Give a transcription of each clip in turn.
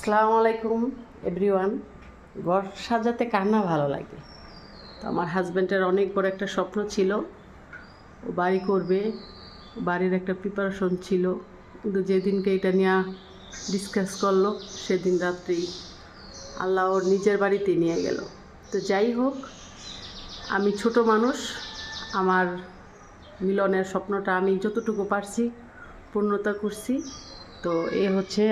আসসালামু আলাইকুম এভরিওয়ান। ঘর সাজাতে কার না ভালো লাগে। তো আমার হাজব্যান্ডের অনেক বড় একটা স্বপ্ন ছিল, ও বাড়ি করবে, বাড়ির একটা প্রিপারেশন ছিল। কিন্তু যেদিনকে এটা নিয়ে ডিসকাস করলো সেদিন রাত্রি আল্লাহ ওর নিজের বাড়িতে নিয়ে গেল। তো যাই হোক, আমি ছোট মানুষ, আমার মিলনের স্বপ্নটা আমি যতটুকু পারছি পূর্ণতা করছি। তো এ হচ্ছে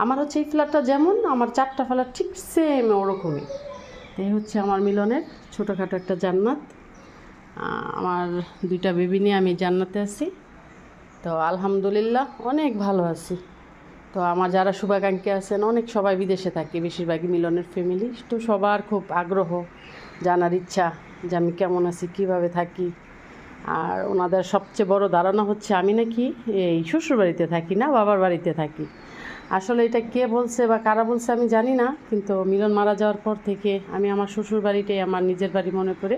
আমার হচ্ছে এই ফ্ল্যাটটা যেমন আমার 4টা ফ্ল্যাট ঠিক সেম ওরকমই। এই হচ্ছে আমার মিলনের ছোটোখাটো একটা জান্নাত। আমার 2টা বেবি নিয়ে আমি জান্নাতে আছি। তো আলহামদুলিল্লাহ অনেক ভালো আছি। তো আমার যারা শুভাকাঙ্ক্ষী আছেন অনেক সবাই বিদেশে থাকে, বেশিরভাগই মিলনের ফ্যামিলি। তো সবার খুব আগ্রহ, জানার ইচ্ছা যে আমি কেমন আছি, কীভাবে থাকি। আর ওনাদের সবচেয়ে বড় ধারণা হচ্ছে আমি নাকি এই শ্বশুর বাড়িতে থাকি না, বাবার বাড়িতে থাকি। আসলে এটা কে বলছে বা কারা বলছে আমি জানি না, কিন্তু মিলন মারা যাওয়ার পর থেকে আমি আমার শ্বশুর বাড়িটাই আমার নিজের বাড়ি মনে করে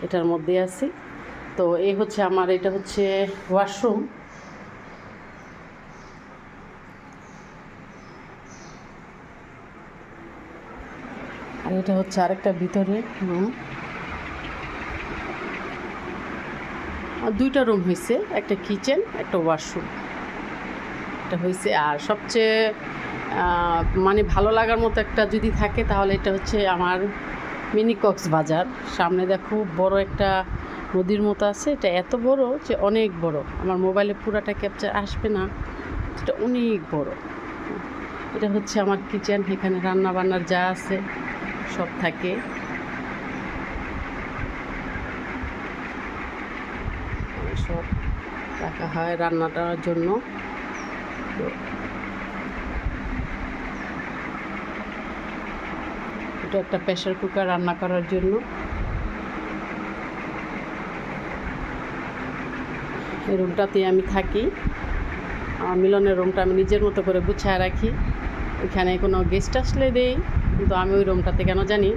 এটার মধ্যে আছি। তো এটা হচ্ছে ওয়াশরুম। আর এটা হচ্ছে আরেকটা ভিতরে রুম। 2টা রুম হয়েছে, একটা কিচেন, একটা ওয়াশরুম এটা হয়েছে। আর সবচেয়ে মানে ভালো লাগার মতো একটা যদি থাকে তাহলে এটা হচ্ছে আমার মিনি কক্সবাজার। সামনে দেখো বড় একটা নদীর মতো আছে, এটা এত বড় যে অনেক বড়, আমার মোবাইলে পুরাটা ক্যাপচার আসবে না, এটা অনেক বড়। এটা হচ্ছে আমার কিচেন, এখানে রান্না বান্নার যা আছে সব থাকে। সব রাখা হয় রান্নাটার জন্য। তো এটা একটা প্রেশার কুকার রান্না করার জন্য। এই রুমটাতে আমি থাকি। আমার মিলনের রুমটা আমি নিজের মতো করে গুছায় রাখি। এখানে কোনো গেস্ট আসলে দেই, কিন্তু আমি ওই রুমটাতে কেন জানি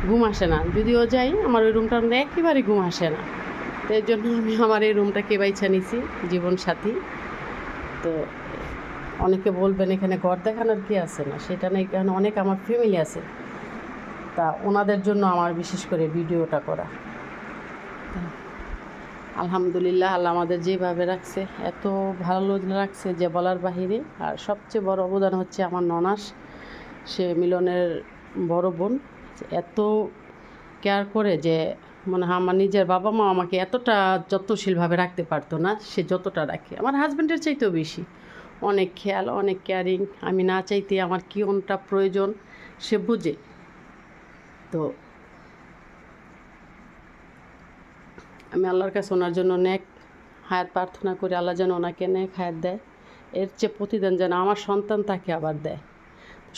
ঘুম আসে না। যদিও যাই, আমার ওই রুমটার মধ্যে একেবারেই ঘুম আসে না। তো এর জন্য আমি আমার এই রুমটাকে বাইছা নিছি জীবনসাথী। তো অনেকে বলবেন এখানে ঘর দেখানোর কি আছে, না সেটা নেই, কারণ অনেক আমার ফ্যামিলি আছে, তা ওনাদের জন্য আমার বিশেষ করে ভিডিওটা করা। আলহামদুলিল্লাহ আল্লাহ আমাদের যেভাবে রাখছে এত ভালো রাখছে যে বলার বাহিরে। আর সবচেয়ে বড় অবদান হচ্ছে আমার ননাস, সে মিলনের বড় বোন। এত কেয়ার করে যে মনে হয় আমার নিজের বাবা মা আমাকে এতটা যত্নশীলভাবে রাখতে পারতো না, সে যতটা রাখে। আমার হাজব্যান্ডের চাইতেও বেশি, অনেক খেয়াল, অনেক কেয়ারিং। আমি না চাইতে আমার কী কোনটা প্রয়োজন সে বুঝে। তো আমি আল্লাহর কাছে ওনার জন্য নেক হায়াত প্রার্থনা করি, আল্লাহ যেন ওনাকে নেক হায়াত দেয়। এর চেয়ে প্রতিদিন যেন আমার সন্তান তাকে আবার দেয়।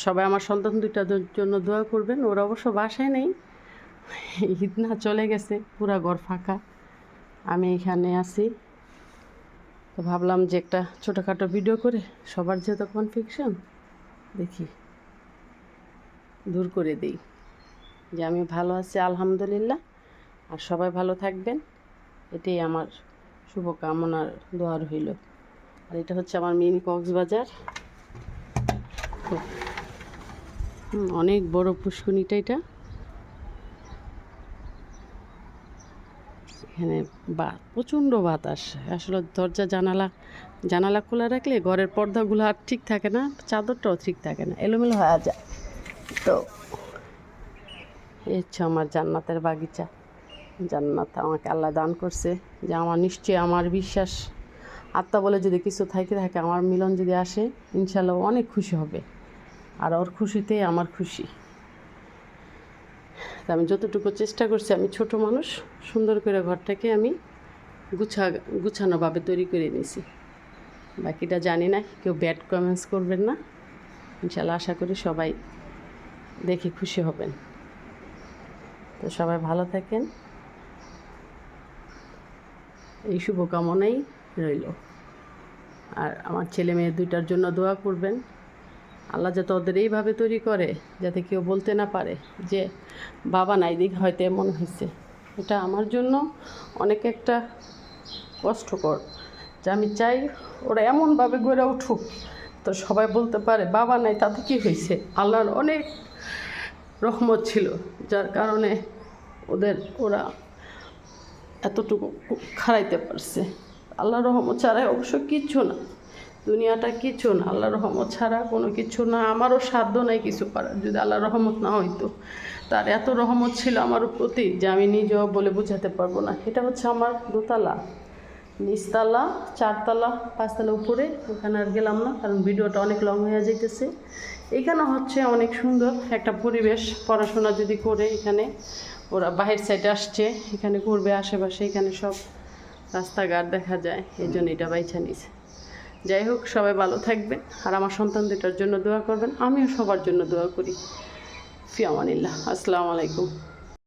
সবাই আমার সন্তান 2টার জন্য দোয়া করবেন। ওরা অবশ্য বাসায় নেই, ঈদ না চলে গেছে, পুরা ঘর ফাঁকা, আমি এখানে আছি। তো ভাবলাম যে একটা ছোটোখাটো ভিডিও করে সবার যেহেতু কনফিউশন দেখি দূর করে দিই, যে আমি ভালো আছি আলহামদুলিল্লাহ, আর সবাই ভালো থাকবেন, এটাই আমার শুভকামনার দোয়া রইল। আর এটা হচ্ছে আমার মিনি কক্সবাজার। অনেক বড় পুষ্করিণীটা এটা। এখানে প্রচণ্ড বাতাস, আসলে দরজা জানালা খোলা রাখলে ঘরের পর্দাগুলো আর ঠিক থাকে না, চাদরটাও ঠিক থাকে না, এলোমেলো হয়ে যায়। তো এই হচ্ছে আমার জান্নাতের বাগিচা। জান্নাত আমাকে আল্লাহ দান করছে, যে আমার নিশ্চয়ই আমার বিশ্বাস আত্মা বলে যদি কিছু থাকে আমার মিলন যদি আসে ইনশাল্লাহ অনেক খুশি হবে, আর ওর খুশিতে আমার খুশি। তা আমি যতটুকু চেষ্টা করছি, আমি ছোট মানুষ, সুন্দর করে ঘরটাকে আমি গুছানোভাবে তৈরি করে নিয়েছি। বাকিটা জানি না, কেউ ব্যাড কমেন্টস করবেন না, ইনশাল্লাহ আশা করি সবাই দেখে খুশি হবেন। তো সবাই ভালো থাকেন, এই শুভকামনাই রইল। আর আমার ছেলে মেয়ে 2টার জন্য দোয়া করবেন, আল্লাহ যাতে ওদের এইভাবে তৈরি করে যাতে কেউ বলতে না পারে যে বাবা নাই দিক হয়তো এমন হয়েছে। এটা আমার জন্য অনেক একটা কষ্টকর, যে আমি চাই ওরা এমনভাবে গড়ে উঠুক তো তো সবাই বলতে পারে বাবা নাই তাতে কি হয়েছে, আল্লাহর অনেক রহমত ছিল যার কারণে ওরা এতটুকু খাড়াইতে পারছে। আল্লাহর রহমত ছাড়া অবশ্য কিচ্ছু না, দুনিয়াটা কিছু না, আল্লাহর রহমত ছাড়া কোনো কিছু না। আমারও সাধ্য নাই কিছু করার, যদি আল্লাহর রহমত না হইতো। তার এত রহমত ছিল আমার প্রতি যে আমি নিজেও বলে বোঝাতে পারবো না। এটা হচ্ছে আমার দোতলা, নিচতলা, 4 তলা, 5 তলা উপরে, ওখানে আর গেলাম না কারণ ভিডিওটা অনেক লং হয়ে যাইতেছে। এখানে হচ্ছে অনেক সুন্দর একটা পরিবেশ, পড়াশোনা যদি করে এখানে ওরা বাহির সাইডে আসছে, এখানে করবে আশেপাশে, এখানে সব রাস্তাঘাট দেখা যায়, এই জন্য এটা বাইছা নিছে। যাই হোক, সবাই ভালো থাকবেন আর আমার সন্তান দুটার জন্য দোয়া করবেন, আমিও সবার জন্য দোয়া করি। ফি আমানিল্লাহ, আসসালামু আলাইকুম।